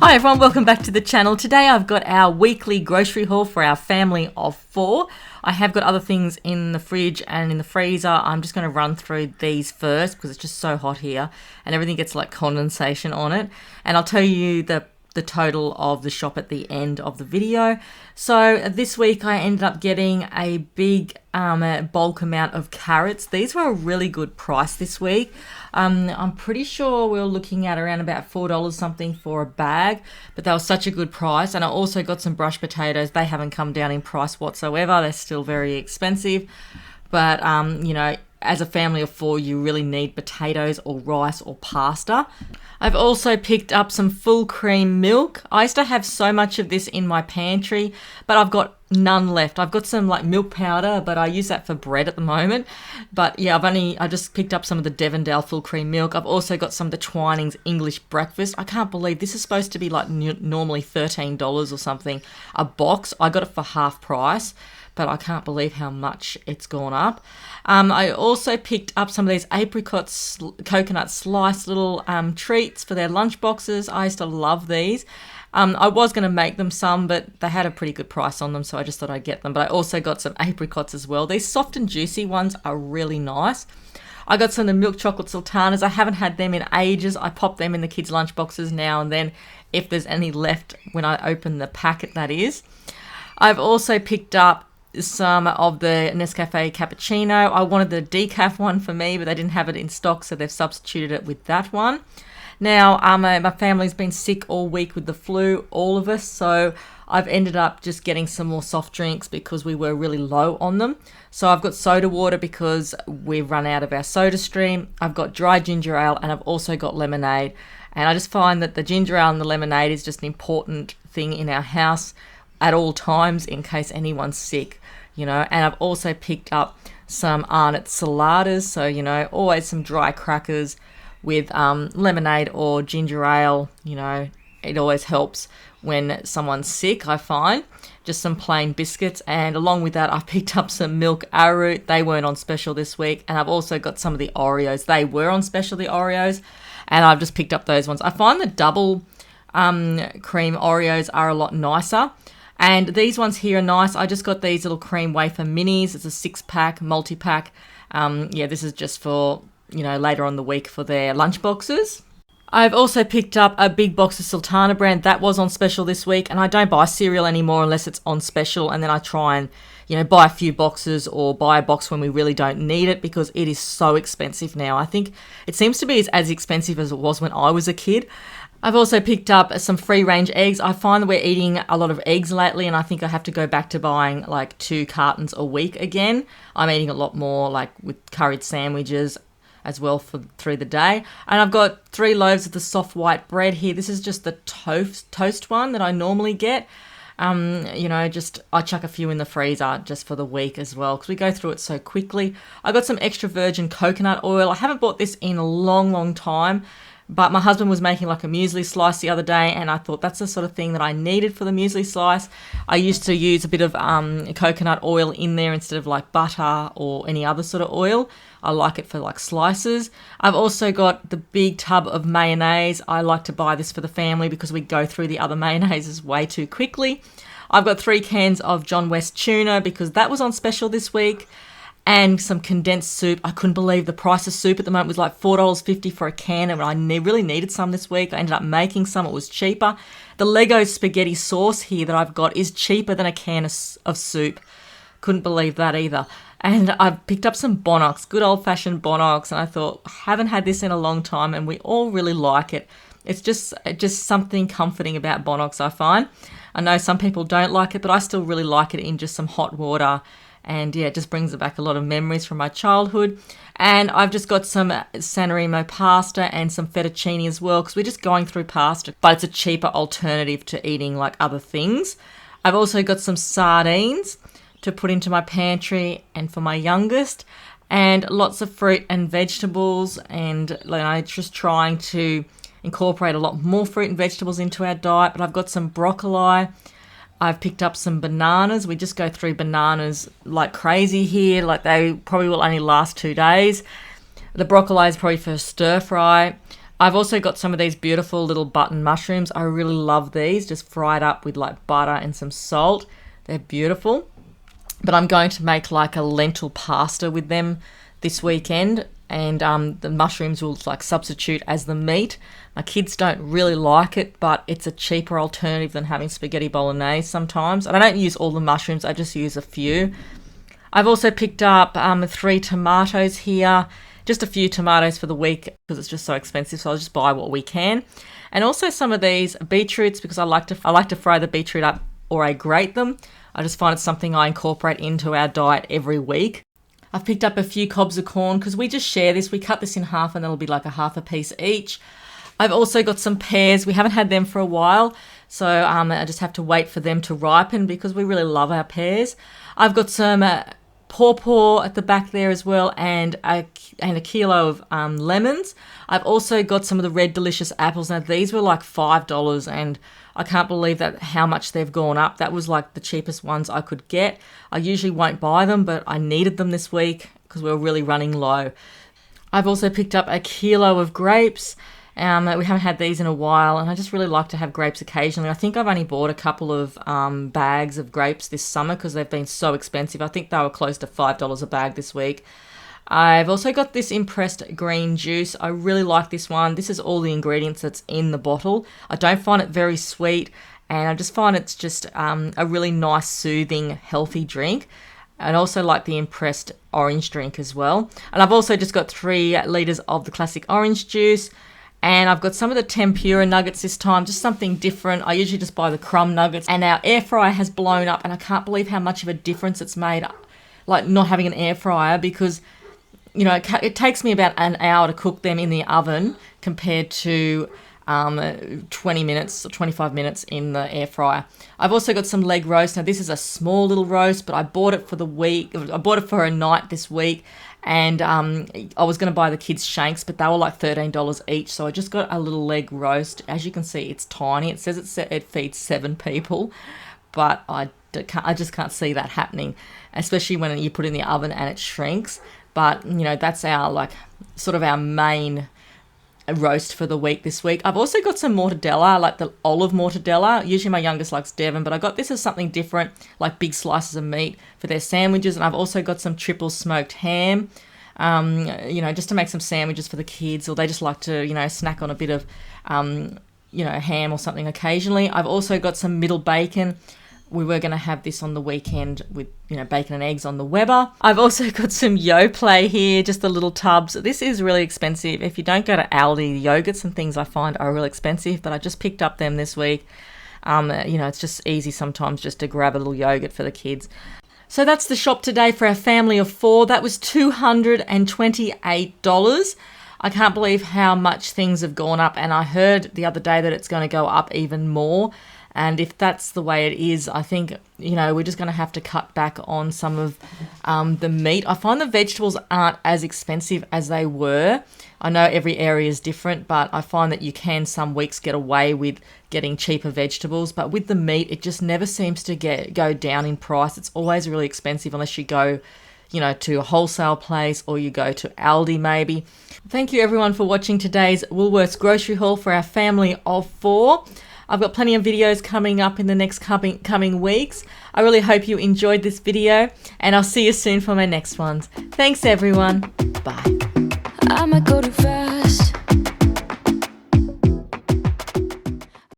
Hi everyone, welcome back to the channel. Today I've got our weekly grocery haul for our family of 4. I have got other things in the fridge and in the freezer. I'm just going to run through these first because it's just so hot here and everything gets like condensation on it. And I'll tell you the total of the shop at the end of the video. So this week I ended up getting a big bulk amount of carrots. These were a really good price this week. I'm pretty sure we were looking at around about $4 something for a bag, but that was such a good price. And I also got some brushed potatoes. They haven't come down in price whatsoever. They're still very expensive, but you know, as a family of 4, you really need potatoes or rice or pasta. I've also picked up some full cream milk. I used to have so much of this in my pantry, but I've got none left. I've got some like milk powder, but I use that for bread at the moment. But yeah, I just picked up some of the Devondale full cream milk. I've also got some of the Twinings English breakfast. I can't believe this is supposed to be like normally $13 or something a box. I got it for half price, but I can't believe how much it's gone up. I also picked up some of these apricots, coconut slice little treats for their lunch boxes. I used to love these. I was going to make them some, but they had a pretty good price on them, so I just thought I'd get them. But I also got some apricots as well. These soft and juicy ones are really nice. I got some of the milk chocolate sultanas. I haven't had them in ages. I pop them in the kids' lunch boxes now and then if there's any left when I open the packet, that is. I've also picked up some of the Nescafe cappuccino. I wanted the decaf one for me, but they didn't have it in stock, so they've substituted it with that one. Now, my family's been sick all week with the flu, all of us, so I've ended up just getting some more soft drinks because we were really low on them. So I've got soda water because we've run out of our soda stream. I've got dry ginger ale and I've also got lemonade. And I just find that the ginger ale and the lemonade is just an important thing in our house at all times in case anyone's sick, you know. And I've also picked up some Arnott saladas, so, you know, always some dry crackers with lemonade or ginger ale. You know, it always helps when someone's sick, I find. Just some plain biscuits, and along with that I've picked up some milk arrowroot. They weren't on special this week. And I've also got some of the Oreos. They were on special, the Oreos, and I've just picked up those ones. I find the double cream Oreos are a lot nicer. And these ones here are nice. I just got these little cream wafer minis. It's a 6-pack, multi-pack. Yeah, this is just for, you know, later on the week for their lunch boxes. I've also picked up a big box of Sultana brand. That was on special this week, and I don't buy cereal anymore unless it's on special, and then I try and, you know, buy a few boxes or buy a box when we really don't need it because it is so expensive now. I think it seems to be as expensive as it was when I was a kid. I've also picked up some free-range eggs. I find that we're eating a lot of eggs lately, and I think I have to go back to buying like 2 cartons a week again. I'm eating a lot more, like with curried sandwiches as well through the day. And I've got 3 loaves of the soft white bread here. This is just the toast one that I normally get. You know, just I chuck a few in the freezer just for the week as well because we go through it so quickly. I got some extra virgin coconut oil. I haven't bought this in a long time, but my husband was making like a muesli slice the other day, and I thought that's the sort of thing that I needed for the muesli slice. I used to use a bit of coconut oil in there instead of like butter or any other sort of oil. I like it for like slices. I've also got the big tub of mayonnaise. I like to buy this for the family because we go through the other mayonnaises way too quickly. I've got 3 cans of John West tuna because that was on special this week. And some condensed soup. I couldn't believe the price of soup at the moment was like $4.50 for a can, and I really needed some this week. I ended up making some. It was cheaper. The Lego spaghetti sauce here that I've got is cheaper than a can of soup. Couldn't believe that either. And I've picked up some Bonnox, good old-fashioned Bonnox, and I thought, I haven't had this in a long time, and we all really like it. It's just something comforting about Bonnox, I find. I know some people don't like it, but I still really like it in just some hot water. And yeah, it just brings back a lot of memories from my childhood. And I've just got some San Remo pasta and some fettuccine as well because we're just going through pasta, but it's a cheaper alternative to eating like other things. I've also got some sardines to put into my pantry and for my youngest, and lots of fruit and vegetables, and you know, just trying to incorporate a lot more fruit and vegetables into our diet. But I've got some broccoli. I've picked up some bananas. We just go through bananas like crazy here. Like they probably will only last 2 days. The broccoli is probably for stir fry. I've also got some of these beautiful little button mushrooms. I really love these, just fried up with like butter and some salt. They're beautiful. But I'm going to make like a lentil pasta with them this weekend, and the mushrooms will like substitute as the meat. My kids don't really like it, but it's a cheaper alternative than having spaghetti bolognese sometimes. And I don't use all the mushrooms, I just use a few. I've also picked up 3 tomatoes here, just a few tomatoes for the week because it's just so expensive, so I'll just buy what we can. And also some of these beetroots, because I like to fry the beetroot up or I grate them. I just find it's something I incorporate into our diet every week. I've picked up a few cobs of corn because we just share this. We cut this in half and it'll be like a half a piece each. I've also got some pears. We haven't had them for a while, so I just have to wait for them to ripen because we really love our pears. I've got some pawpaw at the back there as well, and a kilo of lemons. I've also got some of the red delicious apples. Now these were like $5, and I can't believe that how much they've gone up. That was like the cheapest ones I could get. I usually won't buy them, but I needed them this week because we were really running low. I've also picked up a kilo of grapes. We haven't had these in a while, and I just really like to have grapes occasionally. I think I've only bought a couple of bags of grapes this summer because they've been so expensive. I think they were close to $5 a bag this week. I've also got this impressed green juice. I really like this one. This is all the ingredients that's in the bottle. I don't find it very sweet, and I just find it's just a really nice, soothing, healthy drink. And also like the impressed orange drink as well. And I've also just got 3 litres of the classic orange juice. And I've got some of the tempura nuggets this time, just something different. I usually just buy the crumb nuggets. And our air fryer has blown up, and I can't believe how much of a difference it's made, like not having an air fryer, because it takes me about an hour to cook them in the oven compared to 20 minutes or 25 in the air fryer. I've also got some leg roast. Now this is a small little roast, but I bought it for the week. I bought it for a night this week, and I was going to buy the kids shanks, but they were like $13 each. So I just got a little leg roast. As you can see, it's tiny. It says it feeds 7 people, but I just can't see that happening, especially when you put it in the oven and it shrinks. But that's our our main roast for the week this week. I've also got some mortadella, like the olive mortadella. Usually my youngest likes Devon, but I got this as something different, like big slices of meat for their sandwiches. And I've also got some triple smoked ham, just to make some sandwiches for the kids, or they just like to, snack on a bit of, ham or something occasionally. I've also got some middle bacon. We were going to have this on the weekend with, bacon and eggs on the Weber. I've also got some Yoplait here, just the little tubs. This is really expensive. If you don't go to Aldi, the yogurts and things I find are really expensive, but I just picked up them this week. It's just easy sometimes just to grab a little yogurt for the kids. So that's the shop today for our family of 4. That was $228. I can't believe how much things have gone up, and I heard the other day that it's going to go up even more. And if that's the way it is, I think, we're just going to have to cut back on some of the meat. I find the vegetables aren't as expensive as they were. I know every area is different, but I find that you can some weeks get away with getting cheaper vegetables. But with the meat, it just never seems to go down in price. It's always really expensive unless you go, to a wholesale place or you go to Aldi maybe. Thank you everyone for watching today's Woolworths grocery haul for our family of 4. I've got plenty of videos coming up in the next coming weeks. I really hope you enjoyed this video, and I'll see you soon for my next ones. Thanks everyone. Bye. I might go too fast.